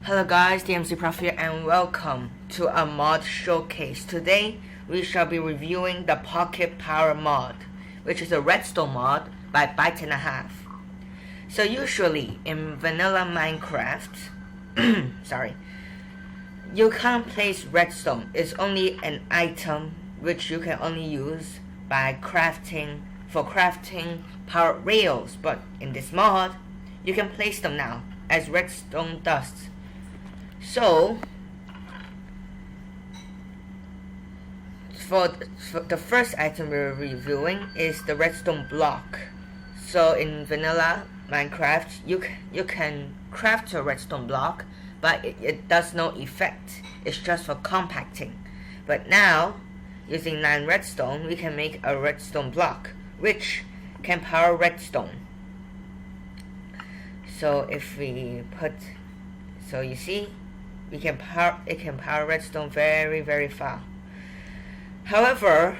Hello guys, TNT Prof here and welcome to a mod showcase. Today we shall be reviewing the PocketPower Mod, which is a redstone mod by Byte1/2. So usually in vanilla Minecraft, you can't place redstone. It's only an item which you can only use by crafting power rails, but in this mod you can place them now as redstone dust. So for the first item we're reviewing is the redstone block. So in vanilla Minecraft you can craft a redstone block, but it does no effect. It's just for compacting. But now using 9 redstone we can make a redstone block which can power redstone. So if we put, so you see it can power redstone very far. However,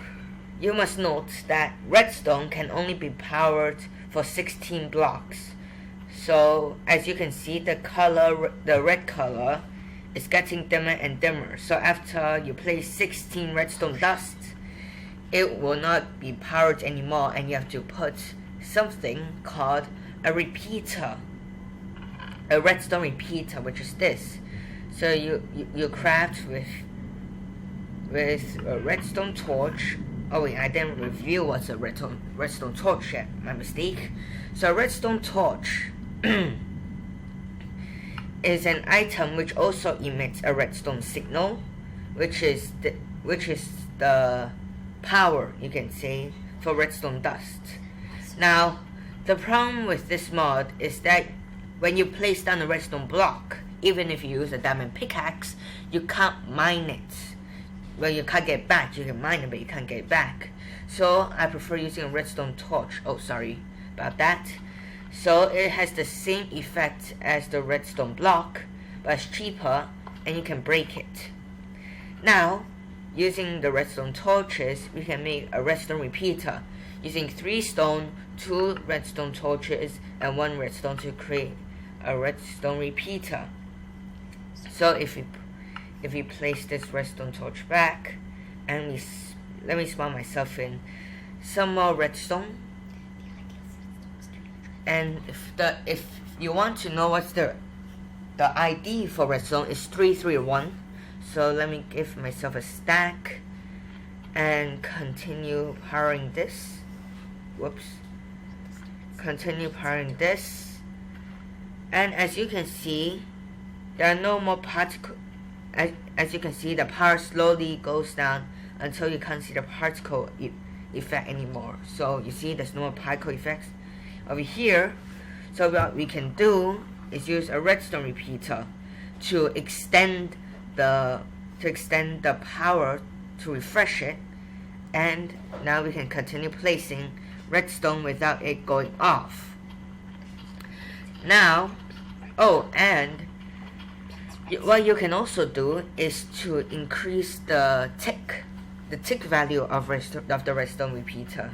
you must note that redstone can only be powered for 16 blocks. So as you can see, the red color is getting dimmer and dimmer. So after you place 16 redstone dust, it will not be powered anymore, and you have to put something called a repeater, a redstone repeater, which is this. So you craft with a redstone torch. Oh wait, I didn't review what's a redstone torch yet. My mistake. So a redstone torch is an item which also emits a redstone signal, which is the power, you can say, for redstone dust. Now the problem with this mod is that when you place down a redstone block, even if you use a diamond pickaxe, you can't mine it. Well, you can't get it back. You can mine it, but you can't get it back. So I prefer using a redstone torch. Oh, sorry about that. So it has the same effect as the redstone block, but it's cheaper and you can break it. Now, using the redstone torches, we can make a redstone repeater using 3 stone, 2 redstone torches, and 1 redstone to create a redstone repeater. So if we place this redstone torch back, and let me spawn myself in some more redstone. And if you want to know what's the ID for redstone, is 331. So let me give myself a stack and continue powering this. Whoops. Continue powering this. And as you can see, there are no more particles. As you can see, the power slowly goes down until you can't see the particle effect anymore. So you see there's no more particle effects over here. So what we can do is use a redstone repeater to extend the power to refresh it, and now we can continue placing redstone without it going off. Now, and what you can also do is to increase the tick value of the redstone repeater.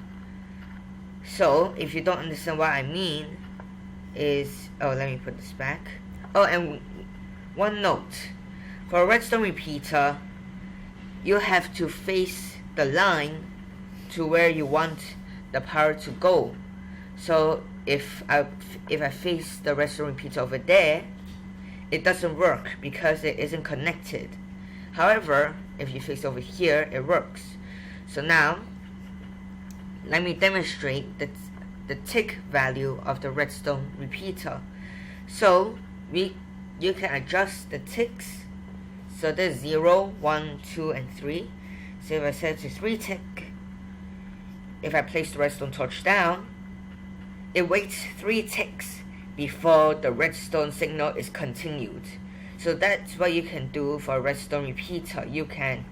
So if you don't understand what I mean, let me put this back. And one note, for a redstone repeater, you have to face the line to where you want the power to go. So if I face the redstone repeater over there, it doesn't work because it isn't connected. However, if you face over here, it works. So now let me demonstrate the tick value of the redstone repeater. So you can adjust the ticks. So there's 0, 1, 2, and 3. So if I set it to 3 tick, if I place the redstone torch down, it waits 3 ticks before the redstone signal is continued. So that's what you can do for a redstone repeater. You can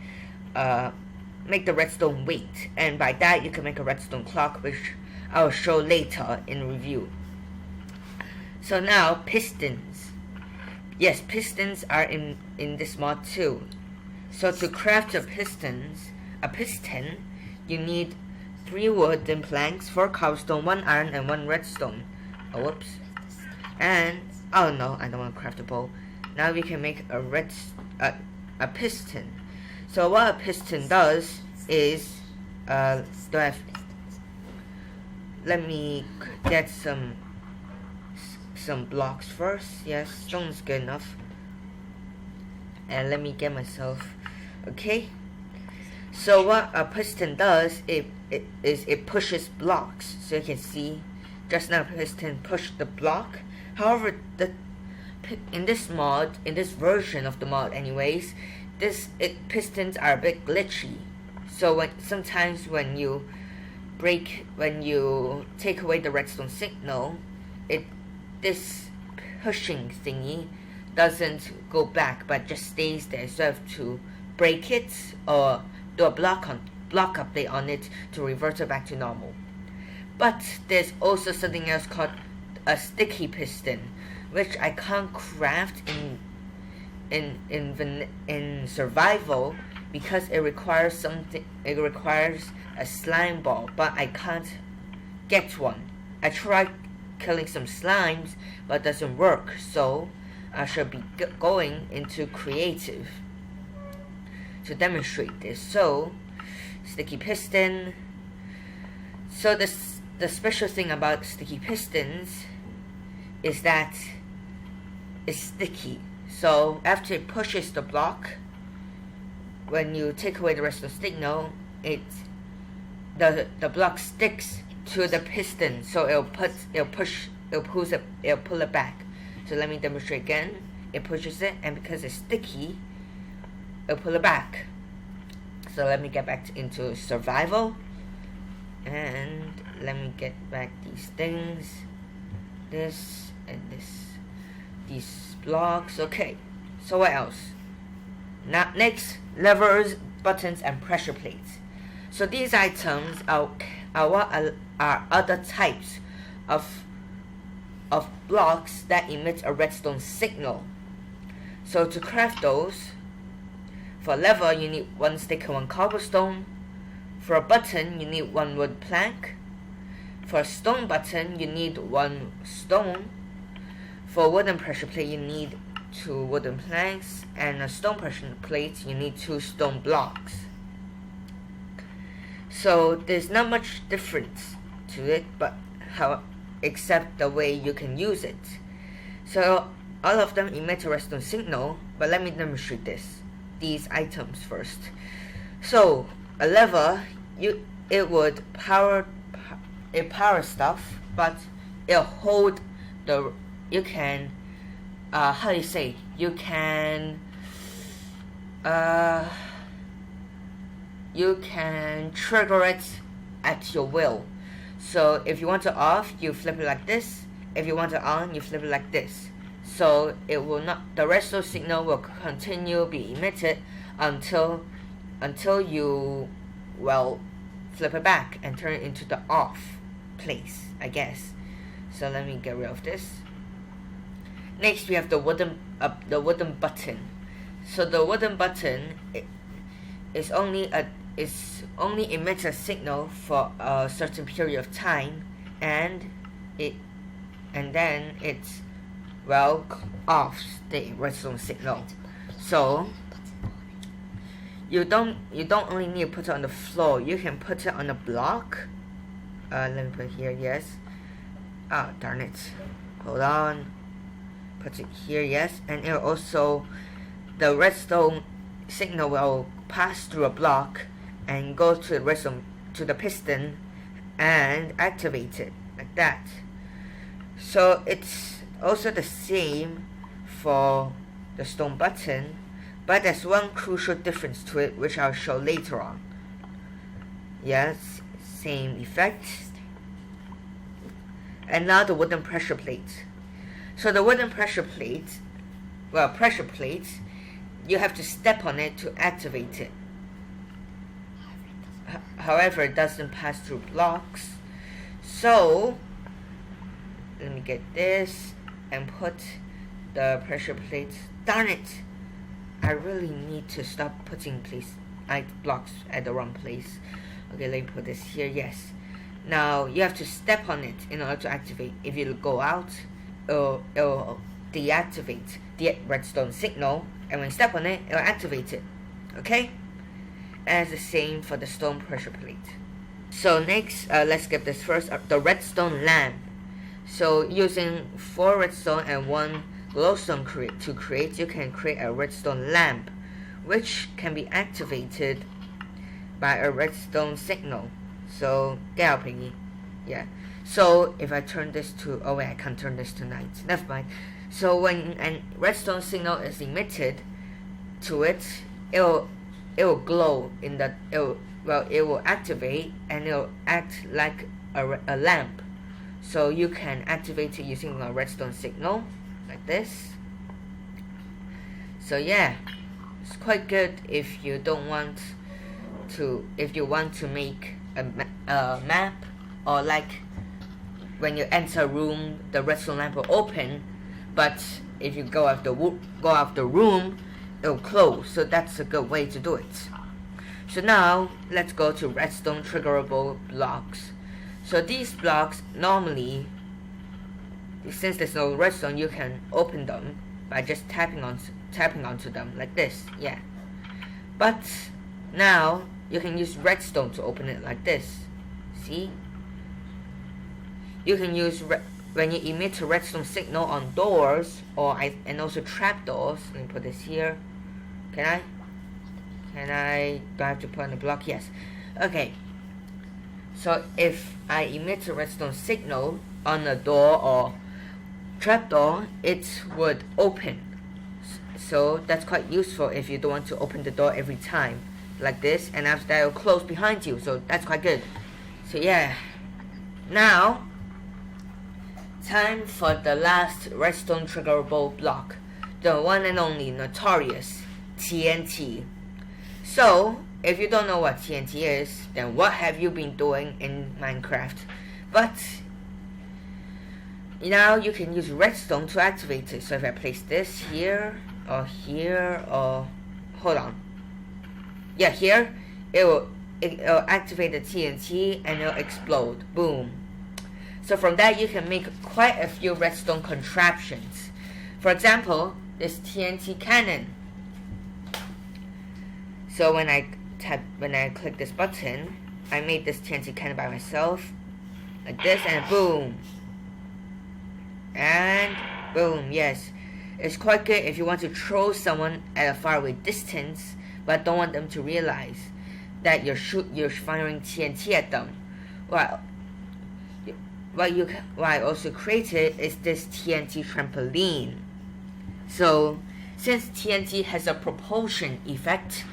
make the redstone wait, and by that you can make a redstone clock, which I'll show later in review. So now pistons. Yes, pistons are in this mod too. So to craft a piston, you need 3 wooden planks, 4 cobblestone, 1 iron, and 1 redstone. Oh, whoops. And oh no, I don't want to craft a bow. Now we can make a piston. So what a piston does is, let me get some blocks first. Yes, stone's good enough. And let me get myself, okay. So what a piston does, it pushes blocks. So you can see, just now piston pushed the block. However, in this version of the mod, anyways, pistons are a bit glitchy. So sometimes when you take away the redstone signal, this pushing thingy doesn't go back, but just stays there. So you have to break it or do a block update on it to revert it back to normal. But there's also something else called a sticky piston, which I can't craft in survival because it requires something. It requires a slime ball, but I can't get one. I tried killing some slimes, but it doesn't work. So I should be going into creative to demonstrate this. So sticky piston. So the special thing about sticky pistons is that it's sticky. So after it pushes the block, when you take away the redstone signal, the block sticks to the piston, so it'll pull it back. So let me demonstrate again. It pushes it, and because it's sticky, it'll pull it back. So let me get back into survival, and let me get back these things, this and this, these blocks. Okay, so what else? Now next, levers, buttons, and pressure plates. So these items are other types of blocks that emit a redstone signal. So to craft those, for a lever you need 1 stick and 1 cobblestone. For a button you need 1 wood plank. For a stone button you need 1 stone. For a wooden pressure plate you need 2 wooden planks, and a stone pressure plate you need 2 stone blocks. So there's not much difference to it, but except the way you can use it. So all of them emit a redstone signal, but let me demonstrate these items first. So a lever, it would power stuff, but it'll hold the, you can how do you say, you can trigger it at your will. So if you want it off, you flip it like this. If you want it on, you flip it like this. So it will not, the redstone signal will continue be emitted until you, well, flip it back and turn it into the off place, I guess. So let me get rid of this. Next we have the wooden button. So the wooden button only emits a signal for a certain period of time, and then it's, well, offs the redstone signal. So you don't only need to put it on the floor, you can put it on a block. Let me put it here, yes. Ah, darn it. Hold on. Put it here, yes. And it also, the redstone signal will pass through a block and go to the redstone, to the piston, and activate it like that. So it's also the same for the stone button, but there's one crucial difference to it, which I'll show later on. Yes, same effect. And now the wooden pressure plate. So the wooden pressure plate, well, pressure plate, you have to step on it to activate it. However, it doesn't pass through blocks. So let me get this and put the pressure plate. Darn it! I really need to stop putting blocks at the wrong place. Okay, let me put this here. Yes. Now you have to step on it in order to activate. If you go out, it'll deactivate. the redstone signal, and when you step on it, it'll activate it. Okay? And it's the same for the stone pressure plate. So next, let's get this first, the redstone lamp. So using 4 redstone and 1 glowstone to create, you can create a redstone lamp, which can be activated by a redstone signal. So get out, Piggy. Yeah. So if I turn this to, oh wait, I can't turn this to night. Never mind. So when a redstone signal is emitted to it, it will glow in the, it will activate and it will act like a lamp. So you can activate it using a redstone signal like this. So yeah, it's quite good if you don't want to, if you want to make a map, or like when you enter a room, the redstone lamp will open, but if you go out the room, it will close. So that's a good way to do it. So now let's go to redstone triggerable blocks. So these blocks, normally, since there's no redstone, you can open them by just tapping onto them like this. Yeah. But now you can use redstone to open it like this. See? You can use when you emit a redstone signal on doors, and also trapdoors. Let me put this here. Can I? Do I have to put on the block? Yes. Okay. So if I emit a redstone signal on a door or trapdoor, it would open. So that's quite useful if you don't want to open the door every time, like this, and after that it will close behind you. So that's quite good. So yeah. Now, time for the last redstone triggerable block, the one and only notorious TNT. So, if you don't know what TNT is, then what have you been doing in Minecraft? But now you can use redstone to activate it. So if I place this here, or hold on. Yeah, here, it'll activate the TNT and it'll explode. Boom. So from that you can make quite a few redstone contraptions. For example, this TNT cannon. So when I click this button, I made this TNT cannon by myself, like this, and boom, and boom. Yes, it's quite good if you want to throw someone at a faraway distance, but don't want them to realize that you're firing TNT at them. What I also created is this TNT trampoline. So since TNT has a propulsion effect,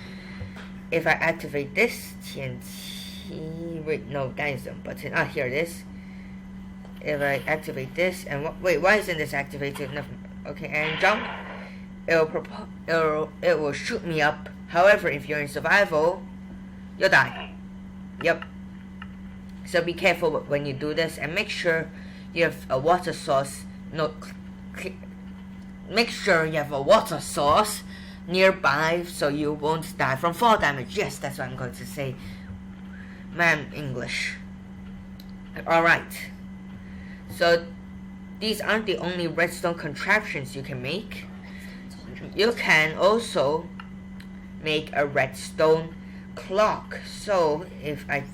if I activate this TNT, wait, no, that is the button. Ah, here it is. If I activate this, and wait, why isn't this activated? No, okay, and jump. It will shoot me up. However, if you're in survival, you'll die. Yep. So be careful when you do this, and make sure you have a water source. Make sure you have a water source nearby so you won't die from fall damage. Yes, that's what I'm going to say. Man, English. Alright. So these aren't the only redstone contraptions you can make. You can also make a redstone clock. So if I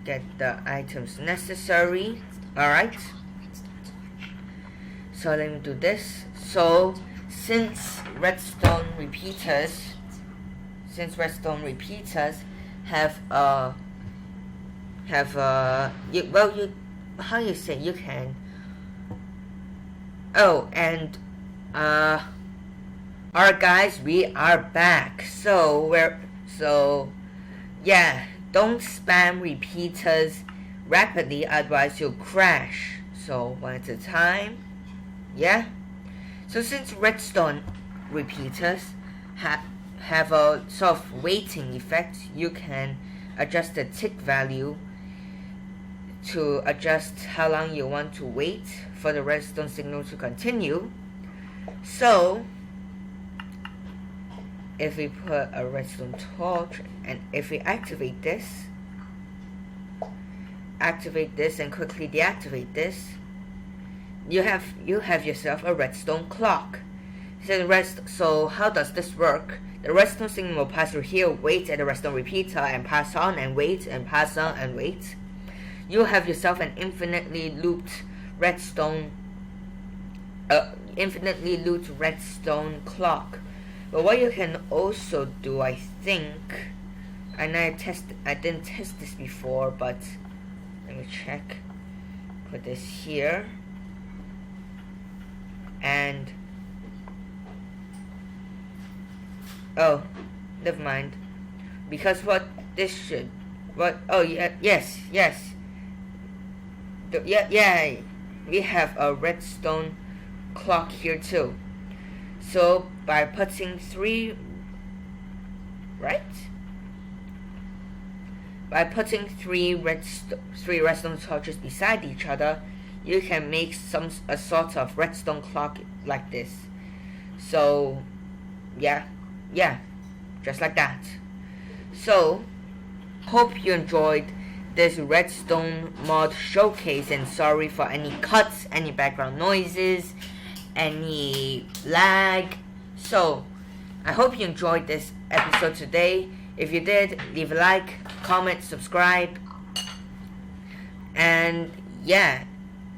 get the items necessary, alright. So let me do this. So since redstone repeaters have how you say, you can, oh, and alright guys, we are back. So yeah, don't spam repeaters rapidly, otherwise you'll crash. So one at a time. Yeah. So since redstone repeaters have a sort of waiting effect, you can adjust the tick value to adjust how long you want to wait for the redstone signal to continue. So if we put a redstone torch, and if we activate this and quickly deactivate this, you have yourself a redstone clock. So how does this work? The redstone signal will pass through here, wait at the redstone repeater, and pass on and wait and pass on and wait. You have yourself an infinitely looped redstone clock. But what you can also do, I think, and I didn't test this before, but let me check. Put this here, and oh, never mind. Because what this should, oh yeah, yes, yeah, we have a redstone clock here too. So by putting three redstone torches beside each other, you can make a sort of redstone clock like this. So yeah, just like that. So hope you enjoyed this redstone mod showcase, and sorry for any cuts, any background noises, any lag. So I hope you enjoyed this episode today. If you did, leave a like, comment, subscribe, and yeah,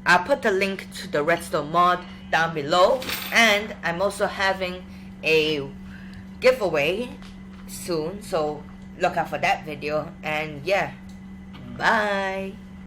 I'll put the link to the redstone mod down below, and I'm also having a giveaway soon, so look out for that video. And yeah, bye.